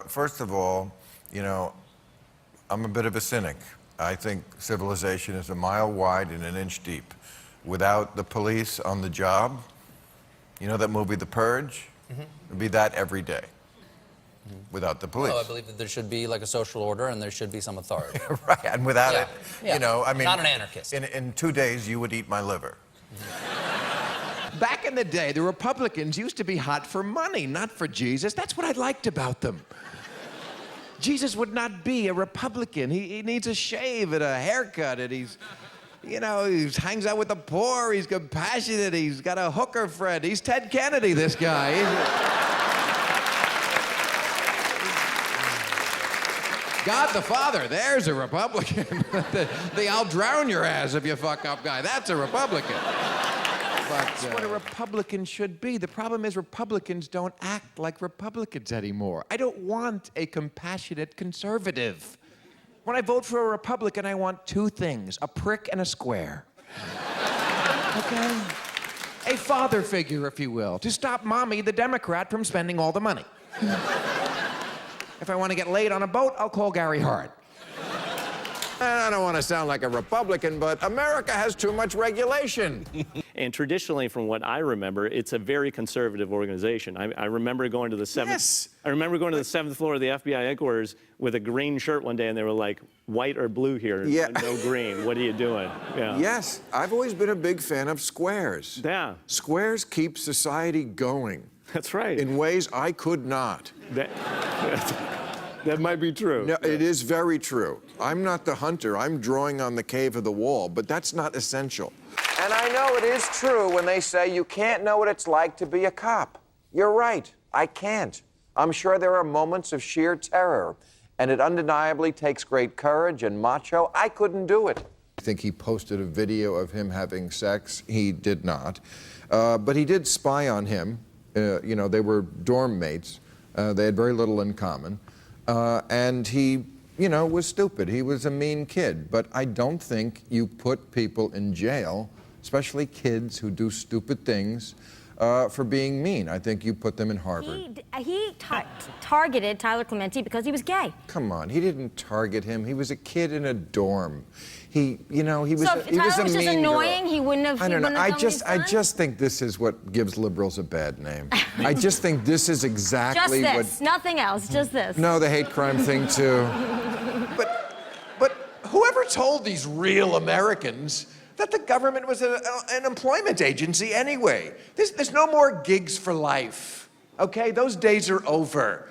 first of all, you know, I'm a bit of a cynic. I think civilization is a mile wide and an inch deep. Without the police on the job, you know that movie, The Purge? Mm-hmm. It'd be that every day. Without the police. No, I believe that there should be like a social order and there should be some authority. Right, and without it, you know, I mean... Not an anarchist. In 2 days, you would eat my liver. Back in the day, the Republicans used to be hot for money, not for Jesus. That's what I liked about them. Jesus would not be a Republican. He needs a shave and a haircut, and he's, you know, he hangs out with the poor, he's compassionate, he's got a hooker friend. He's Ted Kennedy, this guy. God the Father, there's a Republican. the I'll drown your ass if you fuck up guy, that's a Republican. That's what a Republican should be. The problem is Republicans don't act like Republicans anymore. I don't want a compassionate conservative. When I vote for a Republican, I want two things, a prick and a square. Okay? A father figure, if you will, to stop Mommy, the Democrat, from spending all the money. If I want to get laid on a boat, I'll call Gary Hart. And I don't want to sound like a Republican, but America has too much regulation. And traditionally, from what I remember, it's a very conservative organization. I remember going to the seventh. Yes. I remember going to the 7th floor of the FBI headquarters with a green shirt one day, and they were like, "White or blue here? Yeah. No green. What are you doing?" Yeah. Yes, I've always been a big fan of squares. Yeah. Squares keep society going. That's right. In ways I could not. That might be true. No, it is very true. I'm not the hunter. I'm drawing on the cave of the wall, but that's not essential. And I know it is true when they say you can't know what it's like to be a cop. You're right. I can't. I'm sure there are moments of sheer terror, and it undeniably takes great courage and macho. I couldn't do it. I think he posted a video of him having sex. He did not. But he did spy on him. You know, they were dorm mates. They had very little in common. And he, you know, was stupid. He was a mean kid. But I don't think you put people in jail, especially kids who do stupid things, for being mean. I think you put them in Harvard. He targeted Tyler Clementi because he was gay. Come on, he didn't target him. He was a kid in a dorm. He, you know, he was. So if he was Tyler was just annoying, he wouldn't have. I don't know. I just just think this is what gives liberals a bad name. I just think this is exactly just what. this, nothing else, just this. No, the hate crime thing too. But whoever told these real Americans that the government was an employment agency anyway? There's no more gigs for life, okay? Those days are over.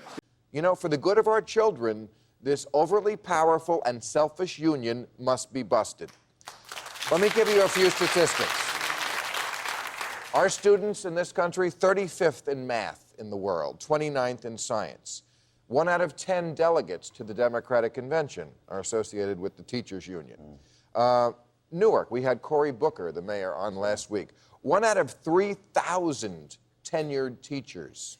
You know, for the good of our children, this overly powerful and selfish union must be busted. Let me give you a few statistics. Our students in this country, 35th in math in the world, 29th in science. 1 out of 10 delegates to the Democratic Convention are associated with the teachers union. Newark, we had Cory Booker, the mayor, on last week. 1 out of 3,000 tenured teachers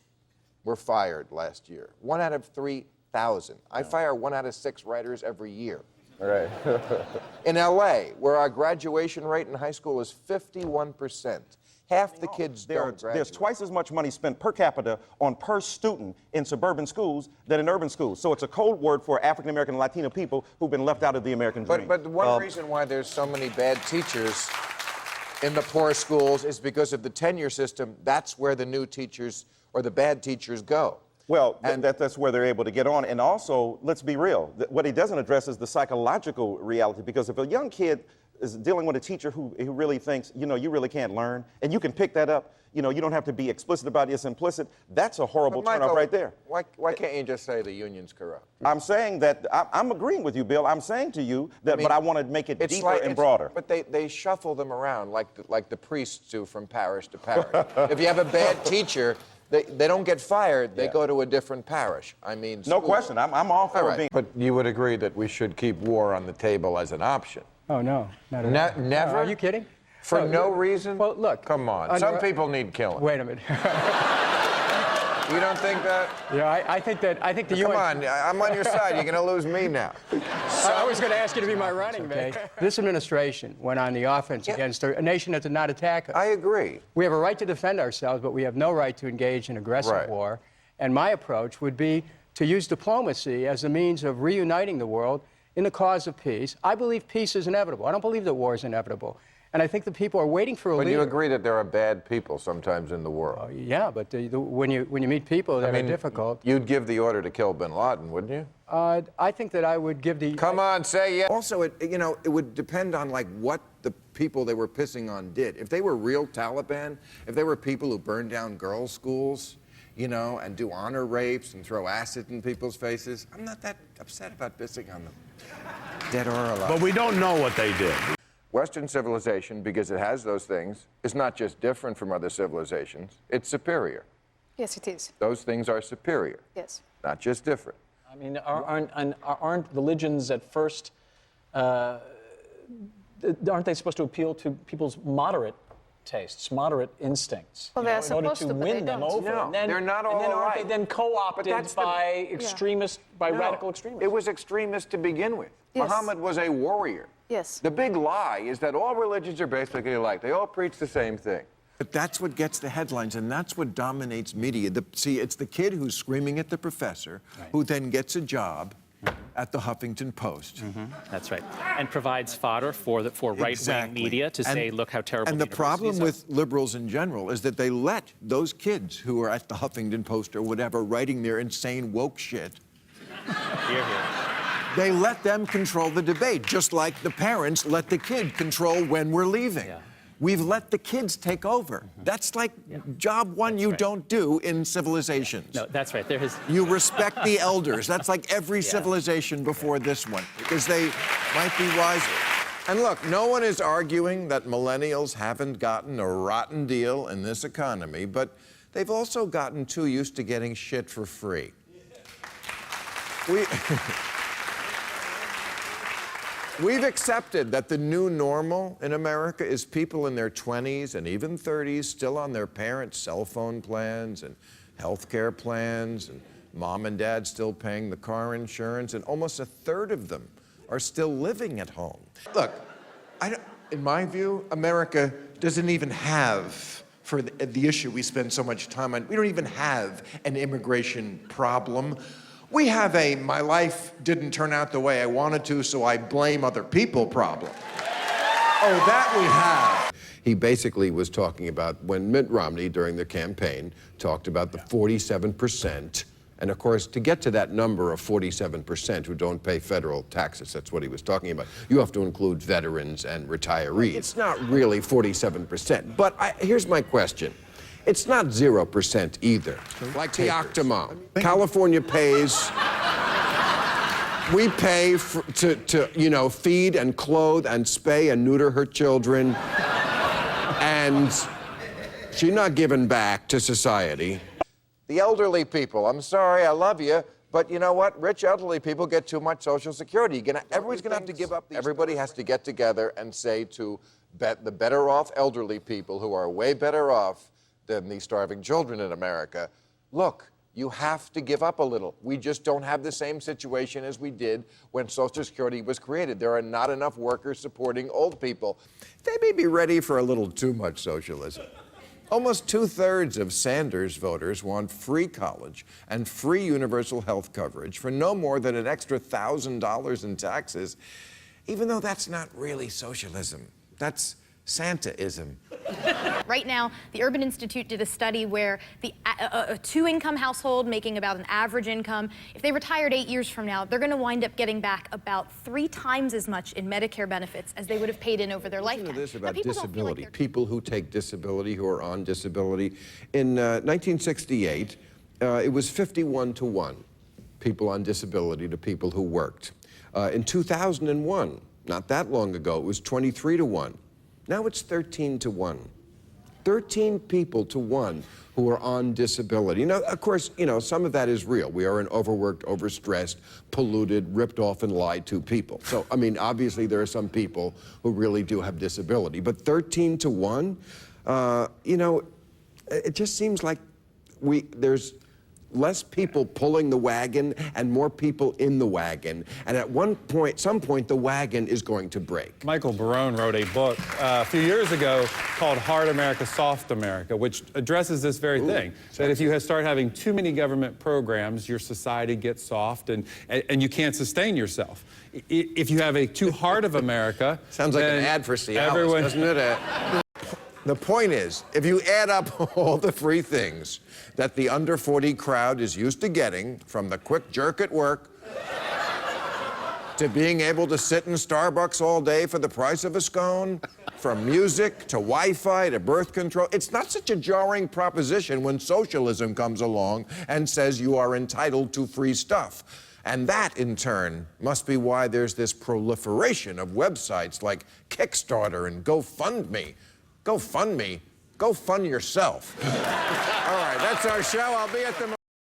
were fired last year. 1 out of 3,000. I fire 1 out of 6 writers every year. All right. In LA, where our graduation rate in high school is 51%. Half the kids don't graduate. There's twice as much money spent per capita on per student in suburban schools than in urban schools. So it's a code word for African American and Latino people who've been left out of the American dream. But one reason why there's so many bad teachers in the poor schools is because of the tenure system. That's where the new teachers or the bad teachers go. Well, and that's where they're able to get on. And also, let's be real, what he doesn't address is the psychological reality. Because if a young kid is dealing with a teacher who really thinks, you know, you really can't learn, and you can pick that up, you know, you don't have to be explicit about it, it's implicit, that's a horrible turnoff right there. Why can't you just say the union's corrupt? I'm saying that, I'm agreeing with you, Bill. I'm saying to you that, but I want to make it deeper and broader. But they shuffle them around like the priests do from parish to parish. If you have a bad teacher, they don't get fired, they go to a different parish. I mean, no question, I'm all for being... But you would agree that we should keep war on the table as an option? Oh, no, not at all. Never? Are you kidding? For no reason? Well, look. Come on. Some people need killing. Wait a minute. You don't think that? Yeah, I think the Come on, I'm on your side. You're going to lose me now. I was going to ask you to be my running mate. This administration went on the offense against a nation that did not attack us. I agree. We have a right to defend ourselves, but we have no right to engage in aggressive war. And my approach would be to use diplomacy as a means of reuniting the world in the cause of peace. I believe peace is inevitable. I don't believe that war is inevitable. And I think the people are waiting for a leader. But you agree that there are bad people sometimes in the world. Yeah, but when you meet people that are difficult... You'd give the order to kill bin Laden, wouldn't you? I think that I would give the... Come on, say yes. Also, it would depend on, like, what the people they were pissing on did. If they were real Taliban, if they were people who burned down girls' schools, and do honor rapes and throw acid in people's faces, I'm not that upset about pissing on them, dead or alive. But we don't know what they did. Western civilization, because it has those things, is not just different from other civilizations, it's superior. Yes, it is. Those things are superior, Yes. not just different. I mean, aren't religions at first, aren't they supposed to appeal to people's moderate tastes, moderate instincts, Well, they're in order supposed to to, but win they them don't. over? No, And then, they're not all and then aren't right. they then co-opted But that's by extremists, by No, radical extremists? It was extremist to begin with. Yes. Muhammad was a warrior. Yes. The big lie is that all religions are basically alike. They all preach the same thing. But that's what gets the headlines, and that's what dominates media. See, it's the kid who's screaming at the professor, who then gets a job at the Huffington Post. That's right. And provides fodder for right-wing Exactly. media to say, look how terrible And the problem universities with liberals in general is that they let those kids who are at the Huffington Post or whatever writing their insane woke shit, are. Hear, hear. they let them control the debate, just like the parents let the kid control when we're leaving. Yeah. We've let the kids take over. That's like job one you right. don't do in civilizations. No, that's right. There is. You respect the elders. That's like every civilization before this one, because they might be wiser. And look, no one is arguing that millennials haven't gotten a rotten deal in this economy, but they've also gotten too used to getting shit for free. We've accepted that the new normal in America is people in their 20s and even 30s still on their parents' cell phone plans and health care plans, and mom and dad still paying the car insurance, and almost a third of them are still living at home. Look, in my view, America doesn't even have, for the issue we spend so much time on, we don't even have an immigration problem. We have a my life didn't turn out the way I wanted to, so I blame other people problem. Oh, that we have. He basically was talking about when Mitt Romney, during the campaign, talked about the 47%. And of course, to get to that number of 47% who don't pay federal taxes, that's what he was talking about, you have to include veterans and retirees. It's not really 47%. But here's my question. It's not 0% either. Like the Octomom. California pays. We pay to feed and clothe and spay and neuter her children. And she's not giving back to society. The elderly people, I'm sorry, I love you, but you know what? Rich elderly people get too much Social Security. Everybody's going to have to give up. Everybody has to get together and say to the better off elderly people who are way better off than the starving children in America, look, you have to give up a little. We just don't have the same situation as we did when Social Security was created. There are not enough workers supporting old people. They may be ready for a little too much socialism. Almost 2/3 of Sanders voters want free college and free universal health coverage for no more than an extra $1,000 in taxes, even though that's not really socialism. That's Santaism. Right now, the Urban Institute did a study where a two-income household making about an average income, if they retired 8 years from now, they're going to wind up getting back about 3 times as much in Medicare benefits as they would have paid in over their lifetime. Listen to this Now, about people don't feel like disability. they're- People who take disability, who are on disability. In 1968, it was 51 to 1, people on disability to people who worked. In 2001, not that long ago, it was 23 to 1. Now it's 13 to 1. 13 people to 1 who are on disability. Now, of course, some of that is real. We are an overworked, overstressed, polluted, ripped off and lied to people. So, I mean, obviously there are some people who really do have disability. But 13 to 1, it just seems like there's less people pulling the wagon and more people in the wagon. And at some point, the wagon is going to break. Michael Barone wrote a book a few years ago called Hard America, Soft America, which addresses this very thing. That if you start having too many government programs, your society gets soft and you can't sustain yourself. If you have a too hard of America... Sounds like an ad for Cialis, doesn't it? The point is, if you add up all the free things that the under 40 crowd is used to getting, from the quick jerk at work to being able to sit in Starbucks all day for the price of a scone, from music to Wi-Fi to birth control, it's not such a jarring proposition when socialism comes along and says you are entitled to free stuff. And that, in turn, must be why there's this proliferation of websites like Kickstarter and GoFundMe. GoFundMe. Go fund yourself. All right, that's our show. I'll be at the...